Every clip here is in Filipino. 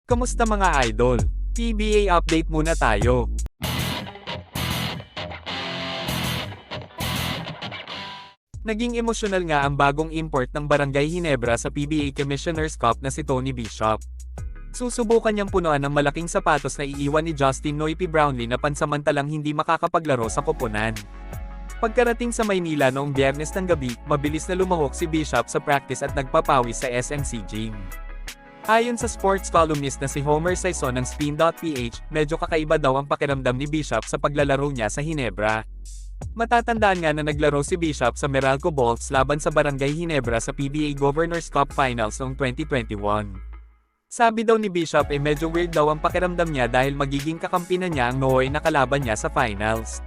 Kamusta mga idol? PBA update muna tayo. Naging emosyonal nga ang bagong import ng Barangay Ginebra sa PBA Commissioner's Cup na si Tony Bishop. Susubukan niyang punuan ng malaking sapatos na iiwan ni Justin Noypi Brownlee na pansamantalang hindi makakapaglaro sa koponan. Pagkarating sa Maynila noong Biyernes ng gabi, mabilis na lumahok si Bishop sa practice at nagpapawis sa SMC Gym. Ayon sa sports columnist na si Homer Sison ng Spin.ph, medyo kakaiba daw ang pakiramdam ni Bishop sa paglalaro niya sa Ginebra. Matatandaan nga na naglaro si Bishop sa Meralco Bolts laban sa Barangay Ginebra sa PBA Governors Cup Finals noong 2021. Sabi daw ni Bishop medyo weird daw ang pakiramdam niya dahil magiging kakampi na niya ang Nooy na kalaban niya sa finals.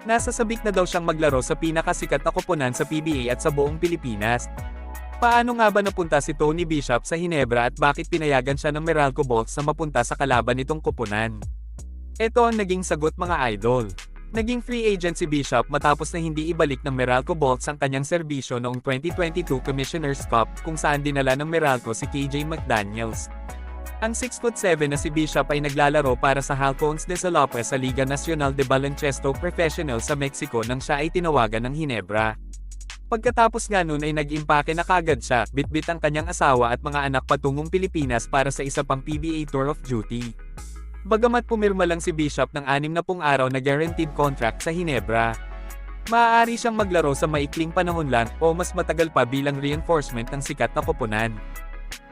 Nasasabik na daw siyang maglaro sa pinakasikat na koponan sa PBA at sa buong Pilipinas. Paano nga ba napunta si Tony Bishop sa Ginebra at bakit pinayagan siya ng Meralco Bolts na mapunta sa kalaban nitong koponan? Ito ang naging sagot mga idol. Naging free agent si Bishop matapos na hindi ibalik ng Meralco Bolts ang kanyang serbisyo noong 2022 Commissioner's Cup kung saan dinala ng Meralco si KJ McDaniels. Ang 6'7" na si Bishop ay naglalaro para sa Halcones de Zalope sa Liga Nacional de Baloncesto Professional sa Mexico nang siya ay tinawagan ng Ginebra. Pagkatapos nga nun ay nag-impake na kagad siya, bitbit ang kanyang asawa at mga anak patungong Pilipinas para sa isa pang PBA Tour of Duty. Bagamat pumirma lang si Bishop ng 60 araw na guaranteed contract sa Ginebra, maaari siyang maglaro sa maikling panahon lang o mas matagal pa bilang reinforcement ng sikat na koponan.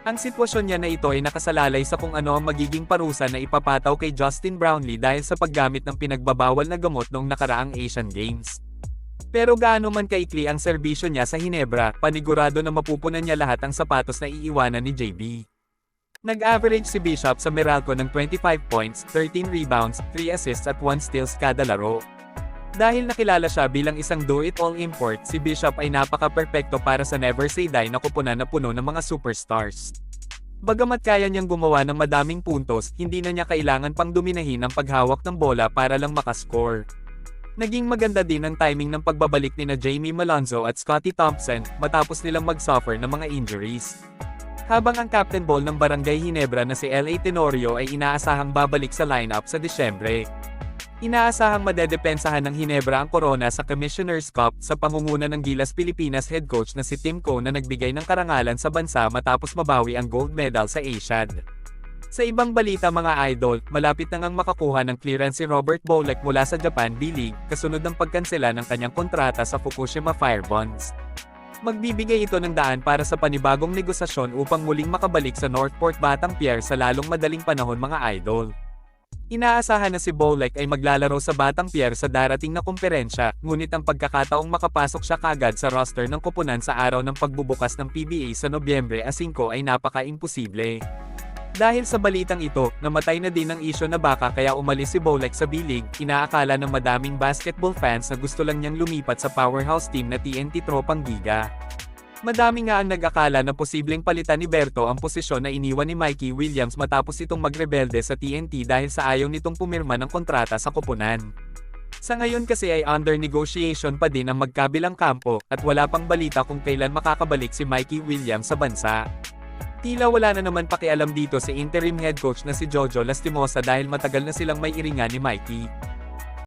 Ang sitwasyon niya na ito ay nakasalalay sa kung ano ang magiging parusa na ipapataw kay Justin Brownlee dahil sa paggamit ng pinagbabawal na gamot noong nakaraang Asian Games. Pero gaano man kaikli ang serbisyo niya sa Ginebra, panigurado na mapupunan niya lahat ang sapatos na iiwanan ni JB. Nag-average si Bishop sa Meralco ng 25 points, 13 rebounds, 3 assists at 1 steals kada laro. Dahil nakilala siya bilang isang do-it-all import, si Bishop ay napaka-perpekto para sa Never Say Die na koponan na puno ng mga superstars. Bagamat kaya niyang gumawa ng madaming puntos, hindi na niya kailangan pang dominahin ang paghawak ng bola para lang makascore. Naging maganda din ang timing ng pagbabalik nina Jamie Malonzo at Scottie Thompson matapos nilang mag-suffer ng mga injuries. Habang ang captain ball ng Barangay Ginebra na si L.A. Tenorio ay inaasahang babalik sa lineup sa Disyembre. Inaasahang madedepensahan ng Ginebra ang korona sa Commissioner's Cup sa pangunguna ng Gilas Pilipinas head coach na si Tim Coe na nagbigay ng karangalan sa bansa matapos mabawi ang gold medal sa Asiad. Sa ibang balita mga idol, malapit na ngang makakuha ng clearance si Robert Bouleck mula sa Japan B-League kasunod ng pagkansela ng kanyang kontrata sa Fukushima Fire Bonds. Magbibigay ito ng daan para sa panibagong negosasyon upang muling makabalik sa Northport Batangier sa lalong madaling panahon mga idol. Inaasahan na si Bouleck ay maglalaro sa Batangier sa darating na komperensya, ngunit ang pagkakataong makapasok siya kagad sa roster ng koponan sa araw ng pagbubukas ng PBA sa Nobyembre 5 ay napaka-imposible. Dahil sa balitang ito, namatay na din ang isyo na baka kaya umalis si Bouleck sa B-League, inaakala ng madaming basketball fans na gusto lang niyang lumipat sa powerhouse team na TNT Tropang Giga. Madami nga ang nag-akala na posibleng palitan ni Berto ang posisyon na iniwan ni Mikey Williams matapos itong magrebelde sa TNT dahil sa ayaw nitong pumirma ng kontrata sa koponan. Sa ngayon kasi ay under negotiation pa din ang magkabilang kampo, at wala pang balita kung kailan makakabalik si Mikey Williams sa bansa. Tila wala na naman pakialam dito si interim head coach na si Jojo Lastimosa dahil matagal na silang may iringan ni Mikey.